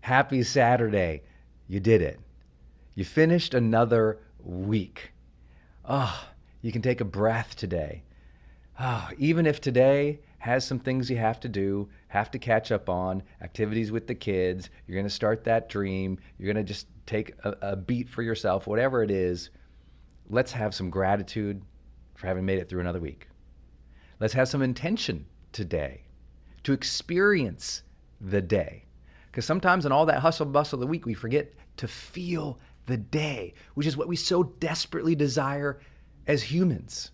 Happy Saturday. You did it. You finished another week. Oh, you can take a breath today. Oh, even if today has some things you have to do, have to catch up on, activities with the kids, you're going to start that dream, you're going to just take a beat for yourself, whatever it is, let's have some gratitude for having made it through another week. Let's have some intention today to experience the day. Because sometimes in all that hustle bustle of the week, we forget to feel the day, which is what we so desperately desire as humans.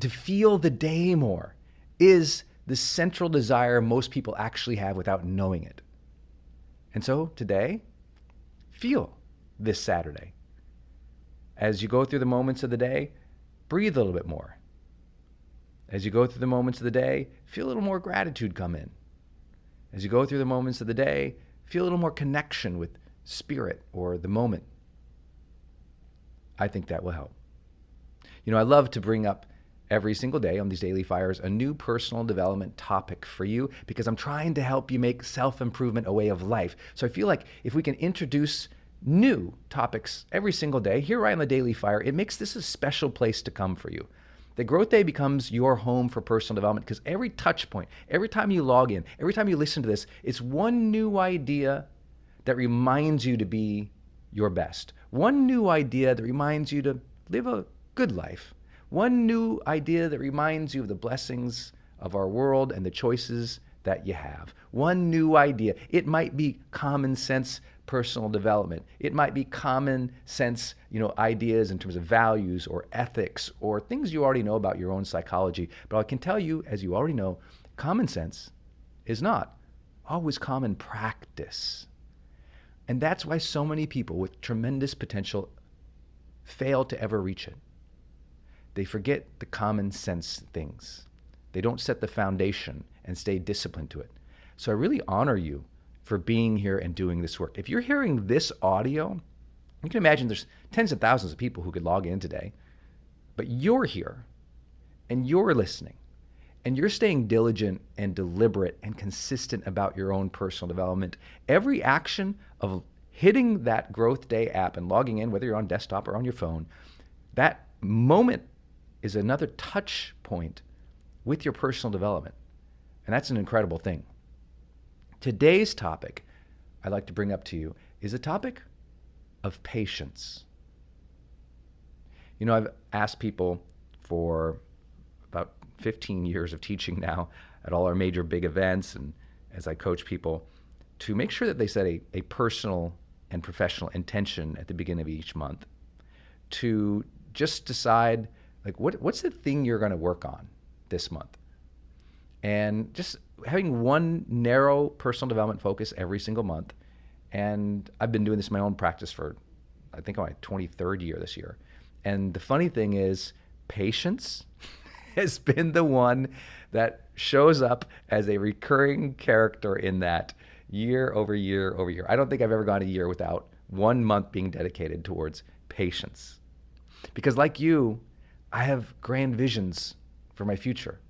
To feel the day more is the central desire most people actually have without knowing it. And so today, feel this Saturday. As you go through the moments of the day, breathe a little bit more. As you go through the moments of the day, feel a little more gratitude come in. As you go through the moments of the day, feel a little more connection with spirit or the moment. I think that will help. You know, I love to bring up every single day on these daily fires a new personal development topic for you because I'm trying to help you make self-improvement a way of life. So I feel like if we can introduce new topics every single day here right on the Daily Fire, it makes this a special place to come for you. The Growth Day becomes your home for personal development because every touch point, every time you log in, every time you listen to this, it's one new idea that reminds you to be your best. One new idea that reminds you to live a good life. One new idea that reminds you of the blessings of our world and the choices that you have. One new idea. It might be common sense personal development. It might be common sense, ideas in terms of values or ethics or things you already know about your own psychology. But I can tell you, as you already know, common sense is not always common practice. And that's why so many people with tremendous potential fail to ever reach it. They forget the common sense things. They don't set the foundation and stay disciplined to it. So I really honor you for being here and doing this work. If you're hearing this audio, you can imagine there's tens of thousands of people who could log in today, but you're here and you're listening and you're staying diligent and deliberate and consistent about your own personal development. Every action of hitting that Growth Day app and logging in, whether you're on desktop or on your phone, that moment is another touch point with your personal development. And that's an incredible thing. Today's topic I'd like to bring up to you is a topic of patience. I've asked people for about 15 years of teaching now at all our major big events and as I coach people to make sure that they set a personal and professional intention at the beginning of each month to just decide what's the thing you're going to work on this month? And just having one narrow personal development focus every single month. And I've been doing this in my own practice for, I think, my 23rd year this year. And the funny thing is, patience has been the one that shows up as a recurring character in that year over year over year. I don't think I've ever gone a year without 1 month being dedicated towards patience. Because like you, I have grand visions for my future.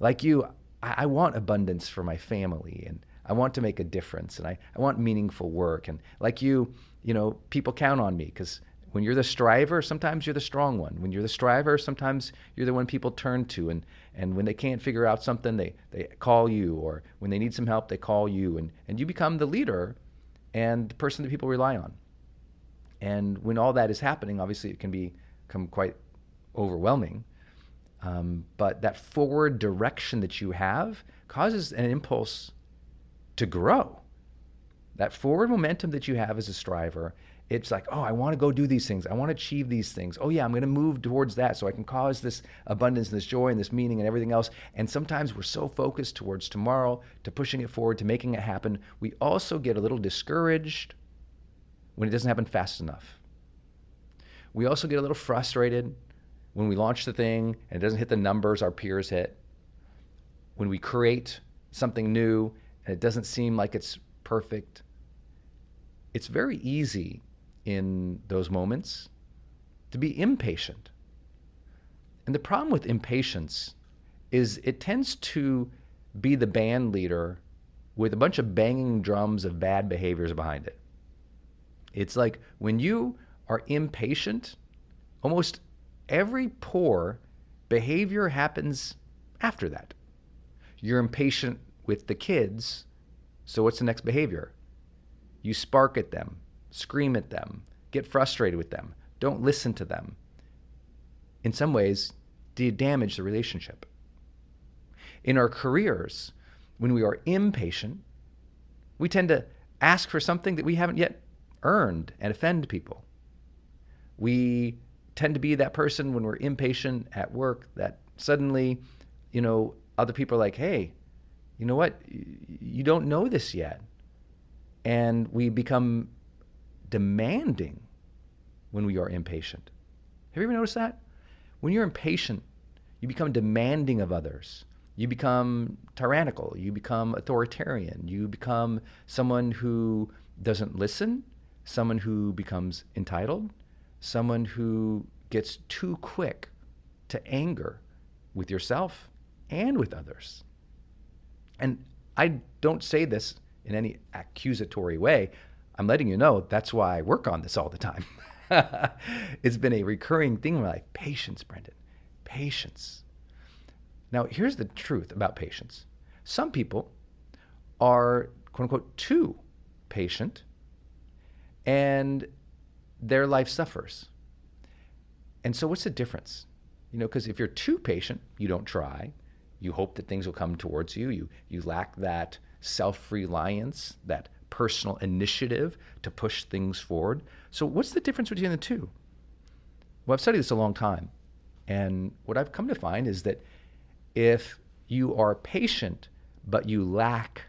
Like you, I want abundance for my family, and I want to make a difference, and I want meaningful work. And like you, people count on me because when you're the striver, sometimes you're the strong one. When you're the striver, sometimes you're the one people turn to. And when they can't figure out something, they call you. Or when they need some help, they call you. And you become the leader and the person that people rely on. And when all that is happening, obviously it can become quite overwhelming. But that forward direction that you have causes an impulse to grow. That forward momentum that you have as a striver, it's like, oh, I want to go do these things. I want to achieve these things. Oh yeah, I'm going to move towards that so I can cause this abundance and this joy and this meaning and everything else. And sometimes we're so focused towards tomorrow, to pushing it forward, to making it happen. We also get a little discouraged when it doesn't happen fast enough. We also get a little frustrated when we launch the thing and it doesn't hit the numbers our peers hit. When we create something new and it doesn't seem like it's perfect. It's very easy in those moments to be impatient. And the problem with impatience is it tends to be the band leader with a bunch of banging drums of bad behaviors behind it. It's like when you are impatient, almost every poor behavior happens after that. You're impatient with the kids, so what's the next behavior? You spark at them, scream at them, get frustrated with them, don't listen to them. In some ways, do you damage the relationship? In our careers, when we are impatient, we tend to ask for something that we haven't yet earned and offend people. We tend to be that person when we're impatient at work that suddenly, other people are like, hey, you know what? You don't know this yet. And we become demanding when we are impatient. Have you ever noticed that? When you're impatient, you become demanding of others. You become tyrannical. You become authoritarian. You become someone who doesn't listen, someone who becomes entitled, someone who gets too quick to anger with yourself and with others. And I don't say this in any accusatory way. I'm letting you know that's why I work on this all the time. It's been a recurring thing in my life. Patience, Brendan. Patience. Now, here's the truth about patience. Some people are, quote unquote, too patient, and their life suffers. And so what's the difference? Because if you're too patient, you don't try. You hope that things will come towards you. You lack that self-reliance, that personal initiative to push things forward. So what's the difference between the two? Well, I've studied this a long time. And what I've come to find is that if you are patient, but you lack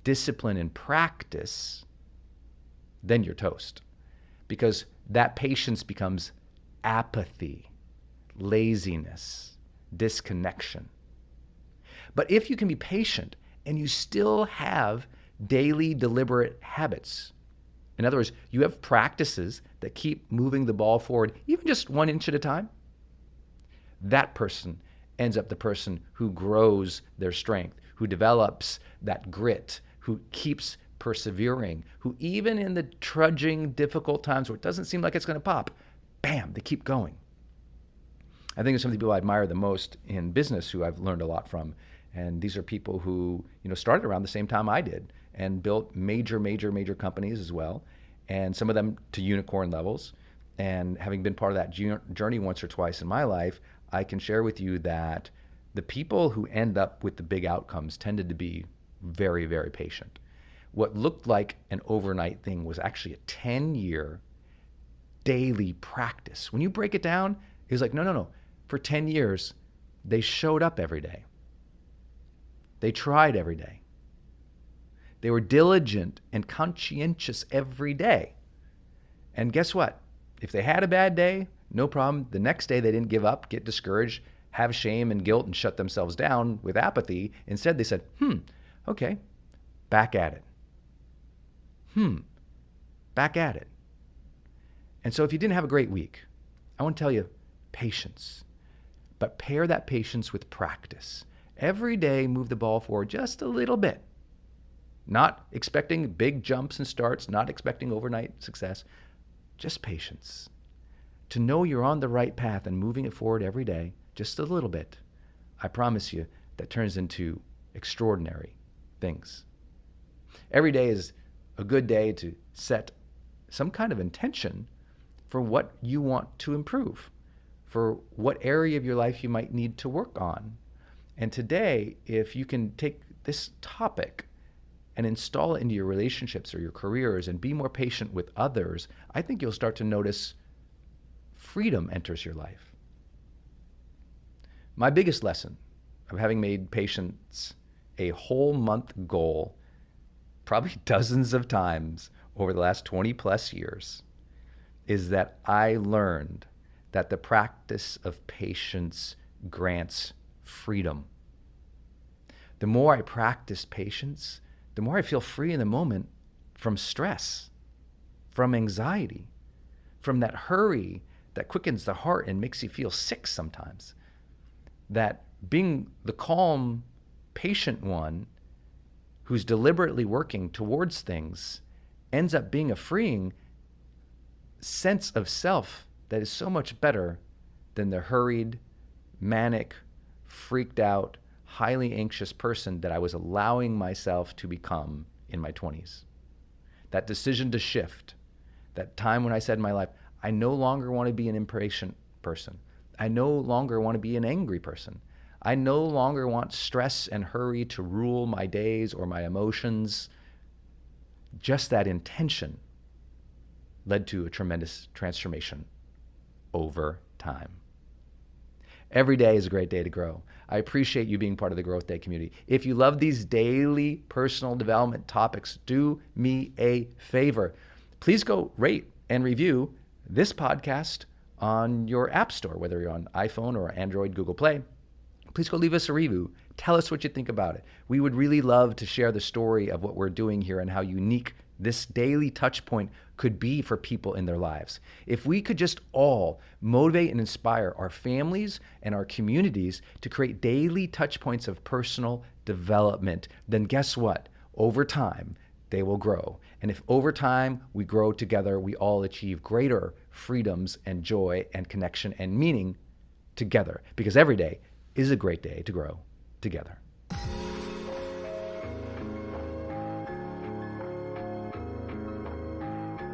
discipline and practice, then you're toast. Because that patience becomes apathy, laziness, disconnection. But if you can be patient and you still have daily deliberate habits, in other words, you have practices that keep moving the ball forward, even just 1 inch at a time, that person ends up the person who grows their strength, who develops that grit, who keeps persevering, who even in the trudging, difficult times where it doesn't seem like it's going to pop, bam, they keep going. I think it's some of the people I admire the most in business who I've learned a lot from. And these are people who, started around the same time I did and built major companies as well. And some of them to unicorn levels. And having been part of that journey once or twice in my life, I can share with you that the people who end up with the big outcomes tended to be very, very patient. What looked like an overnight thing was actually a 10-year daily practice. When you break it down, it was like, no. For 10 years, they showed up every day. They tried every day. They were diligent and conscientious every day. And guess what? If they had a bad day, no problem. The next day they didn't give up, get discouraged, have shame and guilt and shut themselves down with apathy. Instead they said, okay, back at it. Back at it. And so if you didn't have a great week, I want to tell you, patience. But pair that patience with practice. Every day move the ball forward just a little bit. Not expecting big jumps and starts, not expecting overnight success. Just patience. To know you're on the right path and moving it forward every day, just a little bit, I promise you that turns into extraordinary things. Every day is a good day to set some kind of intention for what you want to improve, for what area of your life you might need to work on. And today, if you can take this topic and install it into your relationships or your careers and be more patient with others, I think you'll start to notice freedom enters your life. My biggest lesson of having made patience a whole month goal probably dozens of times over the last 20 plus years is that I learned that the practice of patience grants freedom. The more I practice patience, the more I feel free in the moment from stress, from anxiety, from that hurry that quickens the heart and makes you feel sick sometimes. That being the calm, patient one who's deliberately working towards things ends up being a freeing sense of self that is so much better than the hurried, manic, freaked out, highly anxious person that I was allowing myself to become in my 20s. That decision to shift, that time when I said in my life, I no longer want to be an impatient person. I no longer want to be an angry person. I no longer want stress and hurry to rule my days or my emotions. Just that intention led to a tremendous transformation over time. Every day is a great day to grow. I appreciate you being part of the Growth Day community. If you love these daily personal development topics, do me a favor. Please go rate and review this podcast on your app store, whether you're on iPhone or Android, Google Play. Please go leave us a review. Tell us what you think about it. We would really love to share the story of what we're doing here and how unique this daily touch point could be for people in their lives. If we could just all motivate and inspire our families and our communities to create daily touch points of personal development, then guess what? Over time, they will grow. And if over time we grow together, we all achieve greater freedoms and joy and connection and meaning together. Because every day is a great day to grow together.